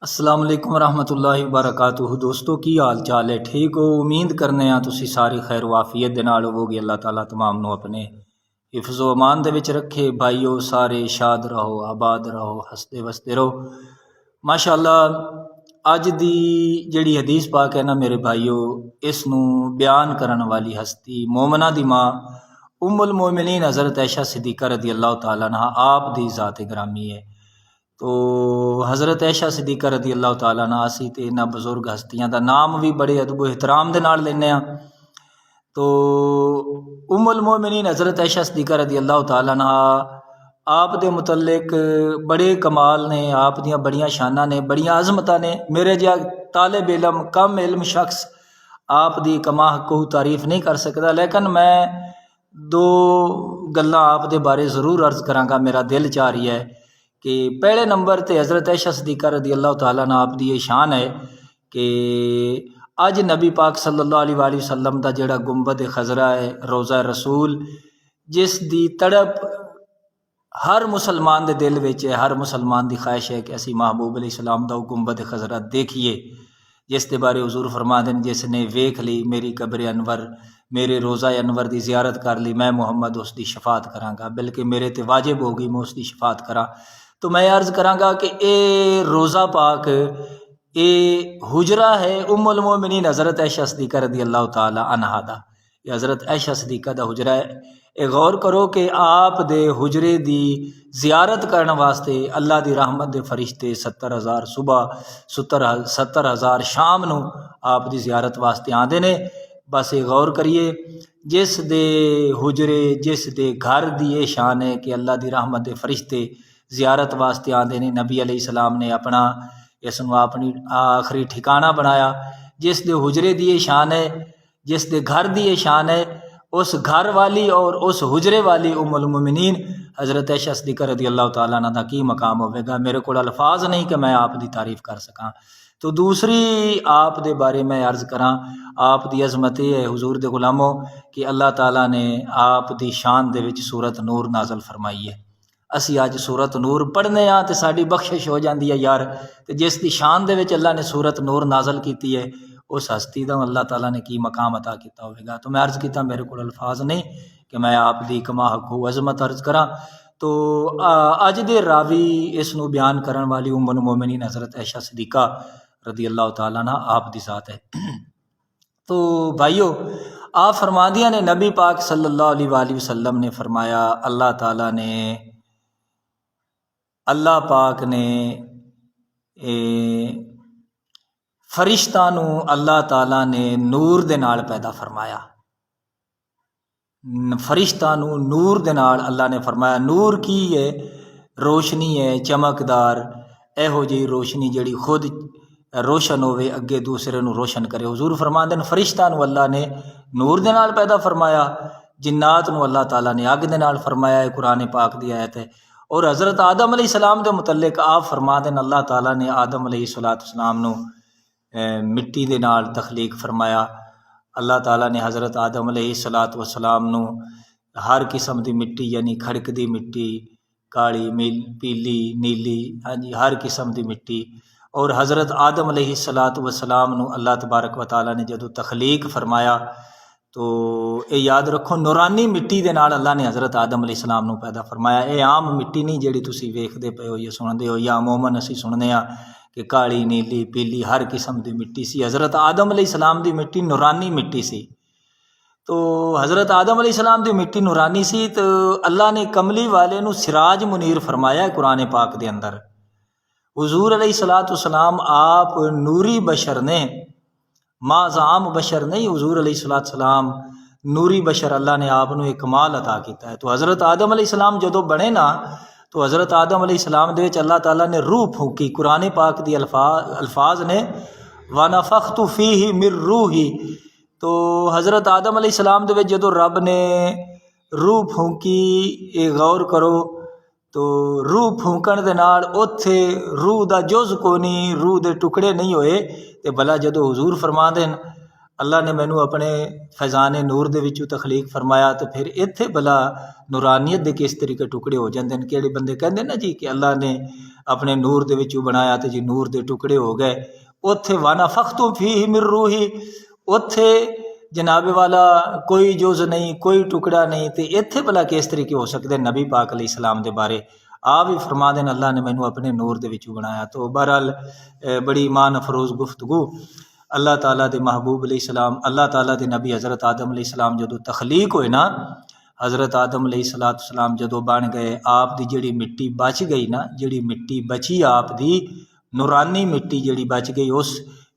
अस्सलाम वालेकुम रहमतुल्लाहि वबरकातुहू। दोस्तों की हाल चाल है? ठीक हो? उम्मीद करने तुसी सारी खैर वाफियत दे नाल होवोगे। अल्लाह ताला तमाम नू अपने हिफ्ज़ो अमान दे विच रखे। भाईओ सारे शाद रहो, आबाद रहो, हसते वसते रहो माशाअल्लाह। अज दी जिहड़ी हदीस पाक है ना मेरे भाईओ, इस नू बयान करन वाली हस्ती मोमना दी माँ उम्मुल मोमिनीन हज़रत ऐशा सिद्दीक़ा रदी अल्लाह ताला अन्हा आप दी ज़ात ग्रामी है। तो हज़रत ऐशा सिद्दीक़ा रदी अल्लाह ताला अन्हा असी ते इन्हां बजुर्ग हस्तियां दा नाम भी बड़े अदब एहतराम दे नाल लैने आ। तो उम्मुल मोमिनीन हज़रत ऐशा सिद्दीक़ा रदी अल्लाह ताला अन्हा आप दे मुतल्लिक बड़े कमाल ने, आप दियां बड़ियां शानां ने, बड़ियां अज़मतां ने। मेरे जिहा तालिब इल्म कम इल्म शख्स आप दी कमा हक़्क़ू तारीफ नहीं कर सकता, लेकिन मैं दो गल्लां आप दे बारे ज़रूर अर्ज़ करांगा। मेरा दिल चाह रही है कि पहले नंबर ते हज़रत ऐशा सिद्दीक़ा रदी अल्लाह ताला अन्हा आप दी ये शान है कि अज नबी पाक सल्लल्लाहु अलैहि वसल्लम दा जिहड़ा गुंबद खज़रा है, रोज़ा रसूल, जिस दी तड़प हर मुसलमान दे दिल विच है, हर मुसलमान दी ख्वाहिश है कि असी महबूब अलैहिस्सलाम दा गुंबद खज़रा देखिए, जिस दे बारे हुज़ूर फरमा देन जिसने वेख ली मेरी कब्र अनवर, मेरे रोज़ा अनवर की जियारत कर ली, मैं मुहम्मद उसकी शफात करांगा, बल्कि मेरे ते वाजिब होगी मैं उसकी शफात करा। तो मैं अर्ज़ करांगा कि ये रोज़ा पाक ये हुजरा है उम्मुल मोमिनीन हज़रत ऐशा सिद्दीक़ा रदी अल्लाह ताला अन्हा दा। ये हज़रत ऐशा सिद्दीक़ा दा हुजरा है। ये गौर करो कि आप दे हुजरे दी जियारत करने वास्ते अल्लाह दी रहमत दे फरिश्ते 70,000 सुबह 70,000 शाम नू आप दी जियारत वास्ते आंदे ने। बस ये गौर करिए, जिस दे हुजरे जिस दे घर दी ये शान है कि अल्लाह दी रहमत दे फरिश्ते जियारत वास्ते आंदे ने। नबी अलैहिस्सलाम ने अपना इसनू अपनी आखिरी ठिकाना बनाया। जिस दे हुजरे दी ये शान है, जिस दे घर दी ये शान है, उस घर वाली और उस हुजरे वाली उम्मुल मोमिनीन हज़रत ऐशा सिद्दीक़ा रदी अल्लाह ताला अन्हा दा की मकाम होवेगा, मेरे को अल्फाज नहीं कि मैं आप दी तारीफ कर सकां। तो दूसरी आप दे बारे में अर्ज़ करां, आप दी अज़मत है हुजूर दे गुलामों कि अल्लाह ताला ने आप दी शान दे विच सूरत नूर नाज़ल फरमाई है। असी अज सूरत नूर पढ़ने तो साड़ी बख्शिश हो जाती है यार, तो जिस दी शान दे विच अल्लाह ने सूरत नूर नाज़ल की है, उस हस्ती का अल्लाह ताला ने की मकाम अता किया होगा। तो मैं अर्ज़ किया मेरे को अल्फाज नहीं कि मैं आप दी कमा हक़्क़ू अज़मत अर्ज़ करा। तो अज दे रावी इस नू बयान करने वाली उम्मुल मोमिनीन हज़रत ऐशा सिद्दीक़ा रदी अल्लाह ताला अन्हा आप दी ज़ात है। तो भाइयों, आप फरमादियाँ ने नबी पाक सल्लल्लाहु अलैहि वसल्लम ने फरमाया, अल्लाह पाक ने फरिश्तां नू अल्लाह ताला ने नूर दे नाल पैदा फरमाया। फरिश्तां नू नूर दे नाल अल्लाह ने फरमाया। नूर की है? रोशनी है, चमकदार, एहो जी रोशनी जिहड़ी खुद रोशन होवे अगे दूसरे नू रोशन करे। हुजूर फरमांदे ने फरिश्तां नू अल्लाह ने नूर दे नाल पैदा फरमाया, जिन्नात नू अल्लाह ताला ने अग दे नाल फरमाया है। कुरान पाक दी आयत है। और हज़रत आदम अलैहिस्सलाम दे मुतल्लिक आप फरमांदे ने अल्लाह ताला ने आदम अलैहिस्सलाम नू मिट्टी दे नाल तखलीक फरमाया। अल्लाह ताला ने हज़रत आदम अलैहिस्सलाम नू हर किस्म की मिट्टी यानी खड़कदी मिट्टी, काली, पीली, नीली, हाँ जी, हर किस्म की मिट्टी। और हज़रत आदम अलैहिस्सलाम नू अल्लाह तबारक व तआला ने जदों तखलीक फरमाया तो ये याद रखो नूरानी मिट्टी दे नाल अल्लाह ने हज़रत आदम अलैहिस्सलाम नू पैदा फरमाया। ये आम मिट्टी नहीं जिहड़ी तुसीं वेखदे पे हो या सुनदे हो, या अमूमन असीं सुनदे आ कि काली, नीली, पीली हर किस्म की मिट्टी सी। हज़रत आदम अलैहिस्सलाम की मिट्टी नूरानी मिट्टी सी। तो हज़रत आदम अलैहिस्सलाम की मिट्टी नूरानी सी, तो अल्लाह ने कमली वाले नू सिराज मुनीर फरमाया कुरान पाक के अंदर। हुजूर अलैहिस्सलाम आप नूरी बशर ने, माज़ाम बशर नहीं, हुजूर अलैहिस्सलाम नूरी बशर, अल्लाह ने आप नू एक कमाल अता किया है। तो हज़रत आदम अलैहिस्सलाम जदों बने ना, तो हज़रत आदम अलैहिस्सलाम दे विच अल्लाह ताला ने रूह फूकी। कुरान पाक दी अल्फाज ने व नफ़ख्तु फ़ीही मिर रूही। तो हज़रत आदम अलैहिस्सलाम दे विच जदों रब ने रूह फूकी, ये गौर करो, तो रूह फूकण दे नाल उत्थे रूह दा जुज़ कोई नहीं, रूह दे टुकड़े नहीं होए। तो भला जदों हुजूर फरमांदे अल्लाह ने मैनू अपने फैज़ान नूर दे विचों तखलीक फरमाया, तो फिर इत्थे भला नूरानियत दे किस तरीके टुकड़े हो जाते हैं। किहड़े बंदे कहते ना जी कि अल्लाह ने अपने नूर दे विचों बनाया तो जी नूर दे टुकड़े हो गए। उत्थे वाना फख्तु फीही मिर रूही, उत्थे जनाबे वाला कोई जुज़ नहीं, कोई टुकड़ा नहीं। तो इत्थे भला किस तरीके हो सकते नबी पाक अलैहिस्सलाम दे बारे आप भी फरमा देन अल्लाह ने मैनू अपने नूर दे विचों बनाया। तो बहरहाल बड़ी ईमान अफरोज़ गुफ्तगू अल्लाह ताला दे महबूब अलैहिस्सलाम, अल्लाह ताला दे नबी हज़रत आदम अलैहिस्सलाम जदों तखलीक होए ना, हज़रत आदम अलैहिस्सलाम जदों बन गए, आप दी जिहड़ी मिट्टी बच गई ना, जिहड़ी मिट्टी बची आप दी नूरानी मिट्टी जिहड़ी बच गई, उस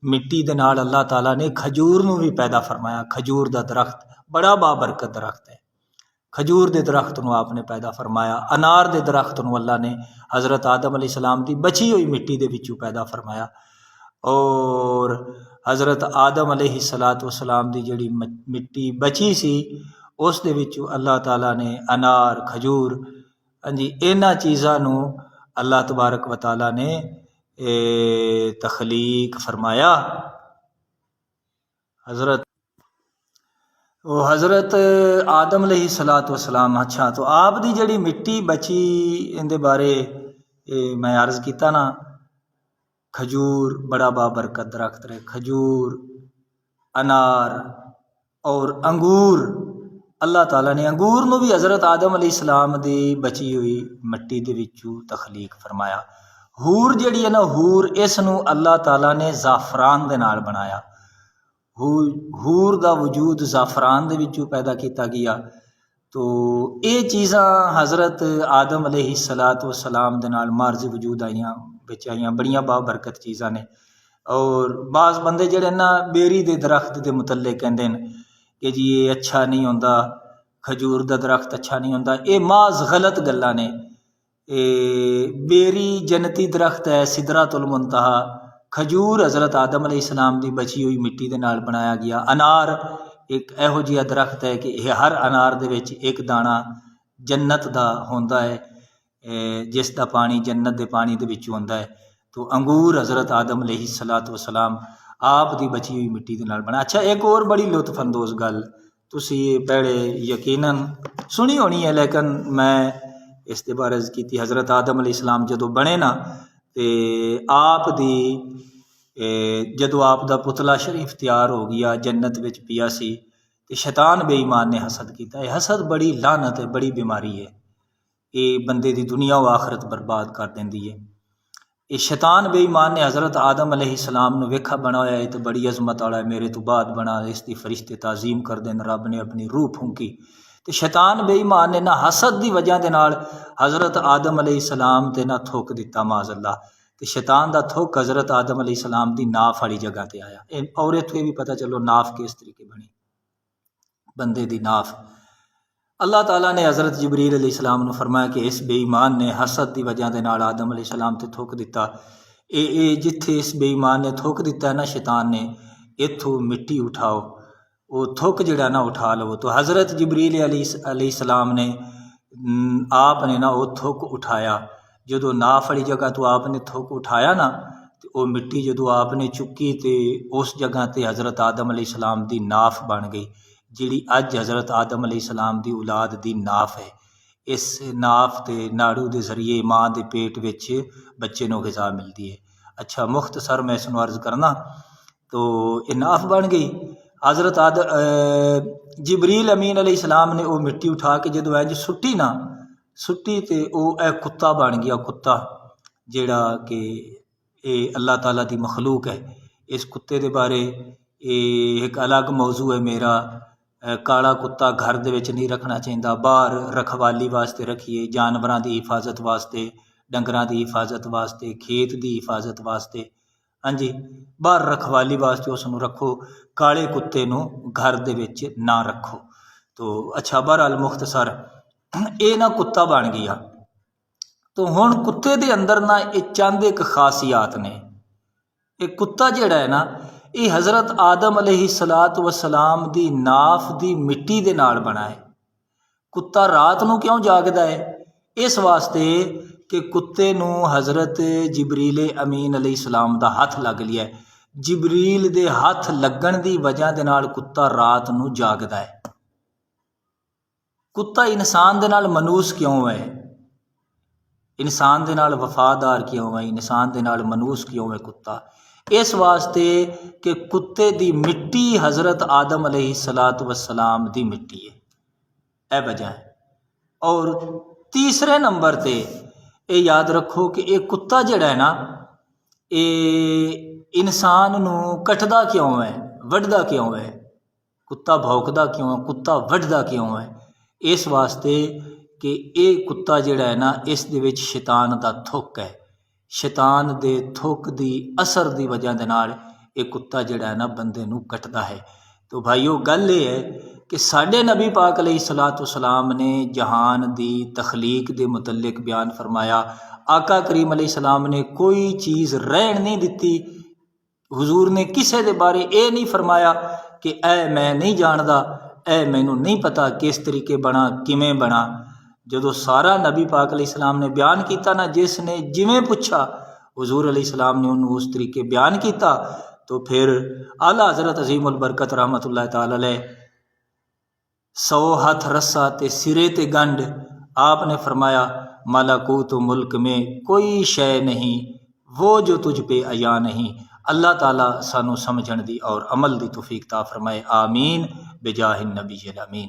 मिट्टी दे नाल अल्लाह ताला ने खजूर नूं भी पैदा फरमाया। खजूर दा दरख्त बड़ा बाबरकत दरख्त है, खजूर के दरख्त को आपने पैदा फरमाया। अनार के दरख्त को अल्लाह ने हज़रत आदम अलैहिस्सलाम की बची हुई मिट्टी के विचों पैदा फरमाया। और हज़रत आदम अलैहिस्सलाम की जिहड़ी मिट्टी बची सी उस दे विचों अल्लाह ताला ने अनार, खजूर, हाँ जी, इन्हां चीज़ां नूं अल्लाह तबारक व तआला ने तखलीक फरमाया। हज़रत आदम अलैहिस्सलाम, अच्छा तो आप दी जड़ी मिट्टी बची इंदे बारे मैं अर्ज़ किया ना, खजूर बड़ा बाबरकत दरख्त रहे, खजूर, अनार और अंगूर। अल्लाह ताला ने अंगूर नूं भी हज़रत आदम अलैहिस्सलाम दी बची हुई मिट्टी दे विचों तखलीक फरमाया। हूर जिहड़ी है ना, हूर, इस नूं अल्लाह ताला ने ज़ाफ़रान दे नाल बनाया। हूर दा वजूद ज़ाफ़रान दे विचों पैदा किया गया। तो ये चीज़ां हज़रत आदम अलैहिस्सलाम दे नाल मार्ज वजूद आईयां, बिच आईयां, बड़ियां बाबरकत चीज़ां ने। और बाज़ बंदे जिहड़े ना बेरी दे दरख्त दे मुतल्लिक कहंदे न कि जी ये अच्छा नहीं होंदा, खजूर दा दरख्त अच्छा नहीं होंदा। ये माज़ गलत गल्लां ने। बेरी जन्नती दरख्त है, सिदरतुल मुंतहा। खजूर हज़रत आदम अलैहिस्सलाम की बची हुई मिट्टी के नाल बनाया गया। अनार एक इहो जिहा दरख्त है कि हर अनार दे विच एक दाना जन्नत दा होंदा है, जिस दा पानी जन्नत दे पानी दे विचों होंदा है। तो अंगूर हज़रत आदम अलैहिस्सलाम आप दी बची हुई मिट्टी के नाल बना। अच्छा, एक और बड़ी लुत्फअंदोज़ गल तुसी पहले यकीनन सुनी होनी है, लेकिन मैं इस दे बारे की। हज़रत आदम अलैहिस्सलाम जदों बने ना, ते आप दी जदों आप दा पुतला शरीफ तैयार हो गया, जन्नत विच पिया सी, ते शैतान बेईमान ने हसद किया। यह हसद बड़ी लानत है, बड़ी बीमारी है, ये बंदे दी दुनिया व आखरत बर्बाद कर देंदी है। ये शैतान बेईमान ने हज़रत आदम अलैहिस्सलाम नूं वेखा बना होया, तो बड़ी अजमत वाला है, मेरे तो बाद बना, इसकी फरिश्ते ताज़ीम कर देन, रब ने अपनी रूह फूंकी। तो शैतान बेईमान ने ना हसद की वजह के नाल हज़रत आदम अलैहिस्सलाम ते ना थुक दिता माज़अल्लाह। तो शैतान का थुक हज़रत आदम अलैहिस्सलाम की नाफ वाली जगह पर आया। और इत्थे भी पता चलो नाफ किस तरीके बनी, बंदे की नाफ। अल्लाह ताला ने हज़रत जिबरील अलैहिस्सलाम नूं फरमाया कि इस बेईमान ने हसद की वजह के नाल आदम अलैहिस्सलाम ते थुक दिता। ये जिथे इस बेईमान ने थुक दिता ना शैतान ने, इत्थों मिट्टी उठाओ, वो थुक जिहड़ा ना उठा लो। तो हज़रत जिबरील अलैहिस्सलाम ने आपने ना वो थुक उठाया। जदों नाफ वाली जगह तो आपने थुक उठाया ना, तो वो मिट्टी जदों आपने चुकी तो उस जगह ते हज़रत आदम अलैहिस्सलाम की नाफ बन गई, जिहड़ी अज हज़रत आदम अलैहिस्सलाम की औलाद की नाफ है। इस नाफ के नाड़ू के जरिए माँ के पेट विच बच्चे को ग़िज़ा मिलती है। अच्छा, मुख्तसर मैं इसनूं अर्ज़ करना, तो ये नाफ बन गई। हज़रत जिबरील अमीन अलैहिस्सलाम ने वो मिट्टी उठा के जदों इंज सुट्टी ना, सुट्टी तो वो कुत्ता बन गया। कुत्ता जिहड़ा कि अल्लाह ताला की मखलूक है। इस कुत्ते के बारे एक अलग मौजू है मेरा। काला कुत्ता घर दे विच नहीं रखना चाहिए, बाहर रखवाली वास्ते रखिए, जानवरों की हिफाजत वास्ते, डंगरां की हिफाजत वास्ते, खेत की हिफाजत वास्ते, हाँ जी, बाहर रखवाली वास्ते उसनूं रखो। काले कुत्ते नूं घर दे विच ना रखो। तो अच्छा, बहरहाल मुख्तसर ये ना कुत्ता बन गया। तो हुण कुत्ते दे अंदर ना ये चंद एक खासियात ने। ये कुत्ता जिहड़ा है ना, ये हज़रत आदम अलैहिस्सलातु वस्सलाम दी नाफ दी मिट्टी दे नाल बना है। कुत्ता रात नूं क्यों जागदा है? इस वास्ते कि कुत्ते नूं हज़रत जिबरील अमीन अलैहिस्सलाम दा हथ लग लिया है। जिबरील दे हथ लगन दी वजह दे नाल कुत्ता रात नूं जागदा है। कुत्ता इंसान दे नाल मनूस क्यों है, इंसान दे नाल वफादार क्यों है, इंसान दे नाल मनूस क्यों है कुत्ता? इस वास्ते कि कुत्ते दी मिट्टी हज़रत आदम अलैहिस्सलातु वस्सलाम दी मिट्टी है, यह वजह है। और तीसरे नंबर ते ये याद रखो कि ये कुत्ता जिहड़ा है ना, ये इंसान नूं कटदा क्यों है, वढदा क्यों है? कुत्ता भौंकदा क्यों है, कुत्ता वढदा क्यों है? इस वास्ते कि ये कुत्ता जिहड़ा है ना, इस दे विच शैतान दा थुक है। शैतान दे थुक दी असर दी वजह दे नाल ये कुत्ता जिहड़ा है ना बंदे नूं कटदा है। तो भाईओ गल ये है कि साडे नबी पाक अलैहिस्सलातु वस्सलाम ने जहान दी तखलीक दे मुतल्लिक बयान फरमाया। आका करीम अलैहिस्सलाम ने कोई चीज़ रहन नहीं दिती। हुजूर ने किसी दे बारे ये नहीं फरमाया कि ऐ मैं नहीं जानदा, ऐ मैनू नहीं पता किस तरीके बना, किमें बना। जो सारा नबी पाक अलैहिस्सलाम ने बयान किया ना, जिसने जिमें पूछा हुजूर अलैहिस्सलाम ने उन्होंने उस तरीके बयान किया। तो फिर आला हज़रत अज़ीमुल बरकत रहमतुल्लाह तआला अलैह 100 हथ रस्सा ते सिरे ते गंढ, आपने फरमाया मलकूत मुल्क में कोई शय नहीं वो जो तुझ पे अया नहीं। अल्लाह ताला सानू समझण दी और अमल दी तौफीक ता फरमाए। आमीन बिजाहिन नबी अमीन।